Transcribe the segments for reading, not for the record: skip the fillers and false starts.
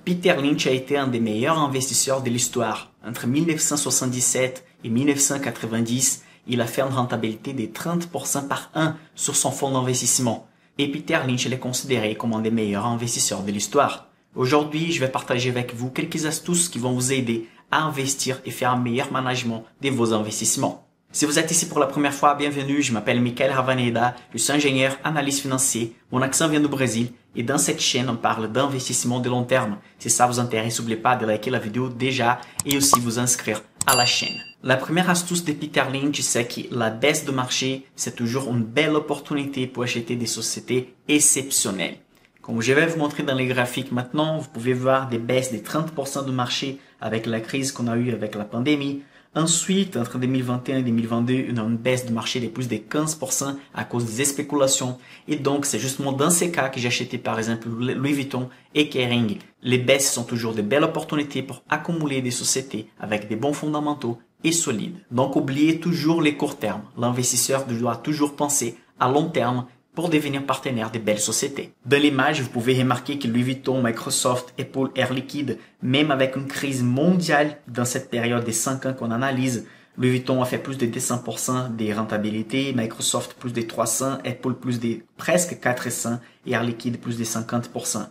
Peter Lynch a été un des meilleurs investisseurs de l'histoire. Entre 1977 et 1990, il a fait une rentabilité de 30% par an sur son fonds d'investissement. Et Peter Lynch est considéré comme un des meilleurs investisseurs de l'histoire. Aujourd'hui, je vais partager avec vous quelques astuces qui vont vous aider à investir et faire un meilleur management de vos investissements. Si vous êtes ici pour la première fois, bienvenue, je m'appelle Michael Ravaneda, je suis ingénieur, analyste financier, mon accent vient du Brésil et dans cette chaîne on parle d'investissement de long terme. Si ça vous intéresse, n'oubliez pas de liker la vidéo déjà et aussi vous inscrire à la chaîne. La première astuce de Peter Lynch, c'est que la baisse de marché, c'est toujours une belle opportunité pour acheter des sociétés exceptionnelles. Comme je vais vous montrer dans les graphiques maintenant, vous pouvez voir des baisses de 30% de marché avec la crise qu'on a eue avec la pandémie. Ensuite, entre 2021 et 2022, on a une baisse de marché de plus de 15% à cause des spéculations. Et donc, c'est justement dans ces cas que j'ai acheté par exemple Louis Vuitton et Kering. Les baisses sont toujours de belles opportunités pour accumuler des sociétés avec des bons fondamentaux et solides. Donc, oubliez toujours les courts termes. L'investisseur doit toujours penser à long terme pour devenir partenaire de belles sociétés. Dans l'image, vous pouvez remarquer que Louis Vuitton, Microsoft, Apple, Air Liquide, même avec une crise mondiale dans cette période des 5 ans qu'on analyse, Louis Vuitton a fait plus de 200% de rentabilité, Microsoft plus de 300%, Apple plus de presque 400% et Air Liquide plus de 50%.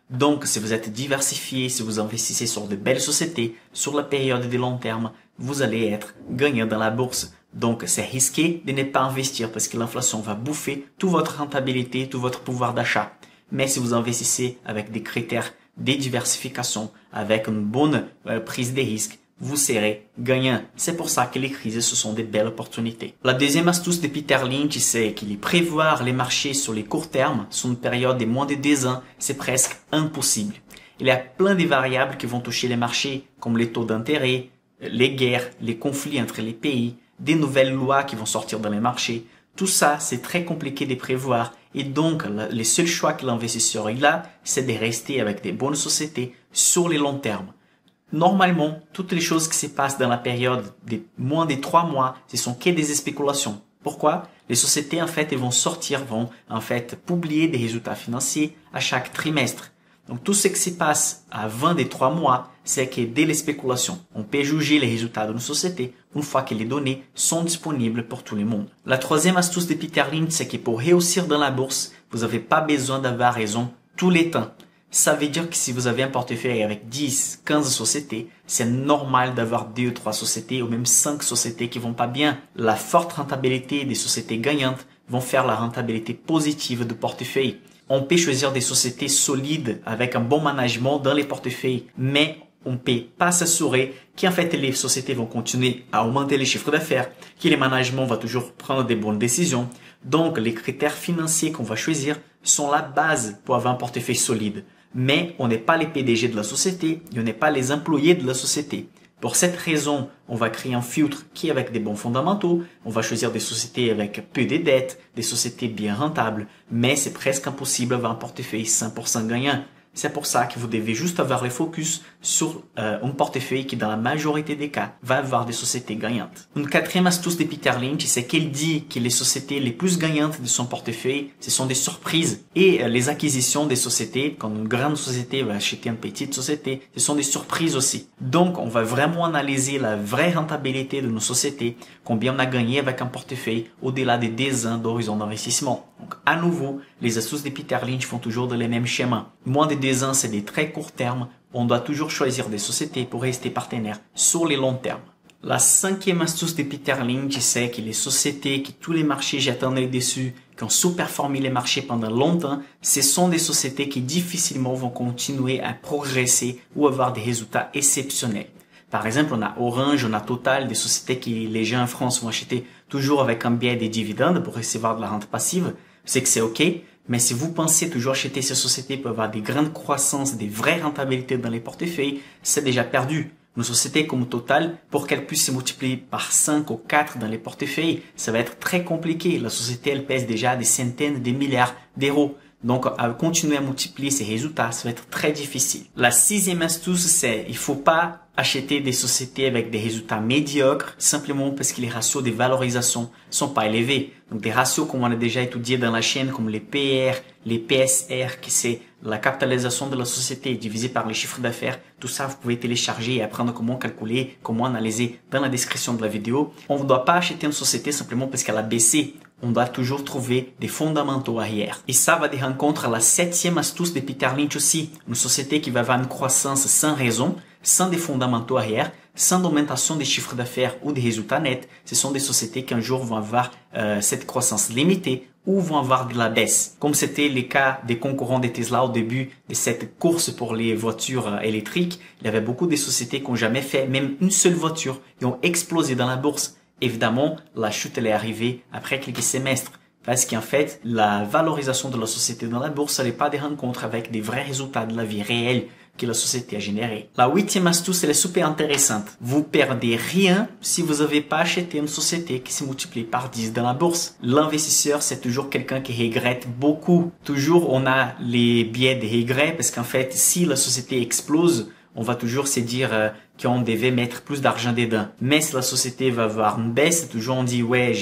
Donc, si vous êtes diversifié, si vous investissez sur de belles sociétés, sur la période de long terme, vous allez être gagnant dans la bourse. Donc, c'est risqué de ne pas investir parce que l'inflation va bouffer toute votre rentabilité, tout votre pouvoir d'achat. Mais si vous investissez avec des critères de diversification, avec une bonne prise de risque, vous serez gagnant. C'est pour ça que les crises, ce sont des belles opportunités. La deuxième astuce de Peter Lynch, c'est qu'il est prévoir les marchés sur les courts termes, sur une période de moins de 2 ans, c'est presque impossible. Il y a plein de variables qui vont toucher les marchés, comme les taux d'intérêt, les guerres, les conflits entre les pays, des nouvelles lois qui vont sortir dans les marchés. Tout ça, c'est très compliqué de prévoir et donc le seul choix que l'investisseur a, c'est de rester avec des bonnes sociétés sur les longs termes. Normalement, toutes les choses qui se passent dans la période de moins de 3 mois, ce sont que des spéculations. Pourquoi? Les sociétés, en fait, elles vont sortir, vont en fait publier des résultats financiers à chaque trimestre. Donc, tout ce qui se passe avant des 3 mois, c'est que dès les spéculations, on peut juger les résultats d'une société une fois que les données sont disponibles pour tout le monde. La troisième astuce de Peter Lynch, c'est que pour réussir dans la bourse, vous n'avez pas besoin d'avoir raison tous les temps. Ça veut dire que si vous avez un portefeuille avec 10, 15 sociétés, c'est normal d'avoir 2 ou 3 sociétés ou même 5 sociétés qui vont pas bien. La forte rentabilité des sociétés gagnantes vont faire la rentabilité positive du portefeuille. On peut choisir des sociétés solides avec un bon management dans les portefeuilles, mais on ne peut pas s'assurer qu'en fait les sociétés vont continuer à augmenter les chiffres d'affaires, que le management va toujours prendre des bonnes décisions. Donc les critères financiers qu'on va choisir sont la base pour avoir un portefeuille solide. Mais on n'est pas les PDG de la société et on n'est pas les employés de la société. Pour cette raison, on va créer un filtre qui est avec des bons fondamentaux. On va choisir des sociétés avec peu de dettes, des sociétés bien rentables. Mais c'est presque impossible d'avoir un portefeuille 100% gagnant. C'est pour ça que vous devez juste avoir le focus sur un portefeuille qui, dans la majorité des cas, va avoir des sociétés gagnantes. Une quatrième astuce de Peter Lynch, c'est qu'il dit que les sociétés les plus gagnantes de son portefeuille, ce sont des surprises. Et les acquisitions des sociétés, quand une grande société va acheter une petite société, ce sont des surprises aussi. Donc, on va vraiment analyser la vraie rentabilité de nos sociétés, combien on a gagné avec un portefeuille au-delà des 10 ans d'horizon d'investissement. Donc, à nouveau, les astuces de Peter Lynch font toujours les mêmes schémas. Moins de 2 ans, c'est des très courts termes. On doit toujours choisir des sociétés pour rester partenaires sur les longs termes. La cinquième astuce de Peter Lynch, c'est que les sociétés que tous les marchés jettent un œil dessus, qui ont sous-performé les marchés pendant longtemps, ce sont des sociétés qui difficilement vont continuer à progresser ou avoir des résultats exceptionnels. Par exemple, on a Orange, on a Total, des sociétés que les gens en France vont acheter toujours avec un biais des dividendes pour recevoir de la rente passive. C'est que c'est OK, mais si vous pensez toujours acheter ces sociétés pour avoir des grandes croissances, des vraies rentabilités dans les portefeuilles, c'est déjà perdu. Une société comme Total, pour qu'elle puisse se multiplier par 5 ou 4 dans les portefeuilles, ça va être très compliqué. La société, elle pèse déjà des centaines de milliards d'euros. Donc, à continuer à multiplier ces résultats, ça va être très difficile. La sixième astuce, c'est il faut pas acheter des sociétés avec des résultats médiocres simplement parce que les ratios de valorisation sont pas élevés. Donc, des ratios comme on a déjà étudié dans la chaîne, comme les PR, les PSR, qui c'est la capitalisation de la société divisée par les chiffres d'affaires, tout ça vous pouvez télécharger et apprendre comment calculer, comment analyser dans la description de la vidéo. On ne doit pas acheter une société simplement parce qu'elle a baissé. On doit toujours trouver des fondamentaux arrière. Et ça va de rencontre à la 7e astuce de Peter Lynch aussi. Une société qui va avoir une croissance sans raison, sans des fondamentaux arrière, sans augmentation des chiffres d'affaires ou des résultats nets. Ce sont des sociétés qui un jour vont avoir cette croissance limitée ou vont avoir de la baisse. Comme c'était le cas des concurrents de Tesla au début de cette course pour les voitures électriques, il y avait beaucoup de sociétés qui n'ont jamais fait même une seule voiture et ont explosé dans la bourse. Évidemment, la chute elle est arrivée après quelques semestres parce qu'en fait, la valorisation de la société dans la bourse n'est pas des rencontres avec des vrais résultats de la vie réelle que la société a généré. La 8e astuce, elle est super intéressante. Vous perdez rien si vous n'avez pas acheté une société qui se multiplie par 10 dans la bourse. L'investisseur, c'est toujours quelqu'un qui regrette beaucoup. Toujours, on a les biais de regret parce qu'en fait, si la société explose, on va toujours se dire qu'on devait mettre plus d'argent dedans. Mais si la société va avoir une baisse, toujours on dit ouais,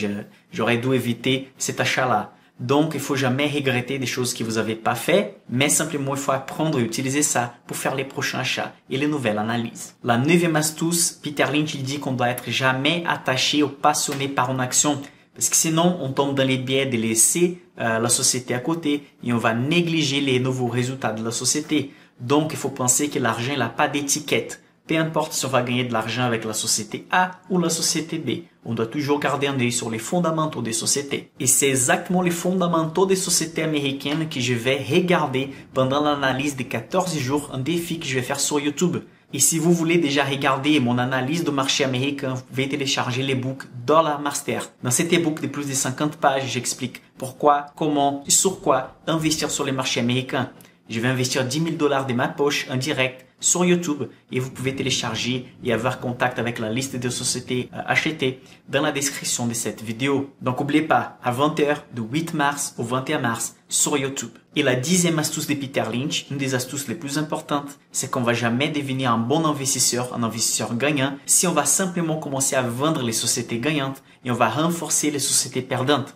j'aurais dû éviter cet achat-là. Donc, il faut jamais regretter des choses que vous n'avez pas fait, mais simplement il faut apprendre et utiliser ça pour faire les prochains achats et les nouvelles analyses. La 9e astuce, Peter Lynch il dit qu'on doit être jamais attaché ou passionné par une action. Parce que sinon, on tombe dans les biais de laisser la société à côté et on va négliger les nouveaux résultats de la société. Donc, il faut penser que l'argent n'a pas d'étiquette. Peu importe si on va gagner de l'argent avec la société A ou la société B. On doit toujours garder un œil sur les fondamentaux des sociétés. Et c'est exactement les fondamentaux des sociétés américaines que je vais regarder pendant l'analyse de 14 jours, un défi que je vais faire sur YouTube. Et si vous voulez déjà regarder mon analyse du marché américain, vous pouvez télécharger l'ebook Dollar Master. Dans cet ebook de plus de 50 pages, j'explique pourquoi, comment et sur quoi investir sur les marchés américains. Je vais investir 10 000 $ de ma poche en direct sur YouTube et vous pouvez télécharger et avoir contact avec la liste de sociétés achetées dans la description de cette vidéo. Donc n'oubliez pas, à 20h du 8 mars au 21 mars sur YouTube. Et la 10e astuce de Peter Lynch, une des astuces les plus importantes, c'est qu'on va jamais devenir un bon investisseur, un investisseur gagnant, si on va simplement commencer à vendre les sociétés gagnantes et on va renforcer les sociétés perdantes.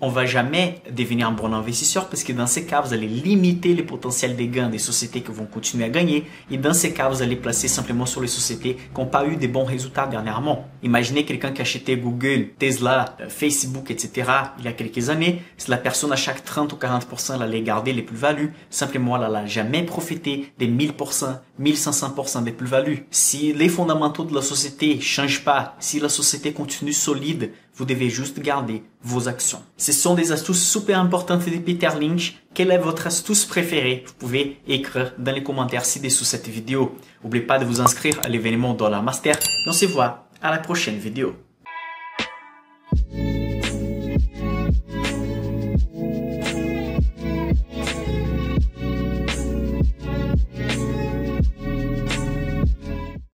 On va jamais devenir un bon investisseur parce que dans ces cas, vous allez limiter le potentiel des gains des sociétés qui vont continuer à gagner. Et dans ces cas, vous allez placer simplement sur les sociétés qui n'ont pas eu de bons résultats dernièrement. Imaginez quelqu'un qui a acheté Google, Tesla, Facebook, etc. il y a quelques années. Si la personne à chaque 30 ou 40%, elle allait garder les plus-values, simplement elle n'a jamais profité des 1000%, 1500% des plus-values. Si les fondamentaux de la société ne changent pas, si la société continue solide, vous devez juste garder vos actions. Ce sont des astuces super importantes de Peter Lynch. Quelle est votre astuce préférée? Vous pouvez écrire dans les commentaires ci-dessous cette vidéo. N'oubliez pas de vous inscrire à l'événement Dollar Master. Et on se voit à la prochaine vidéo.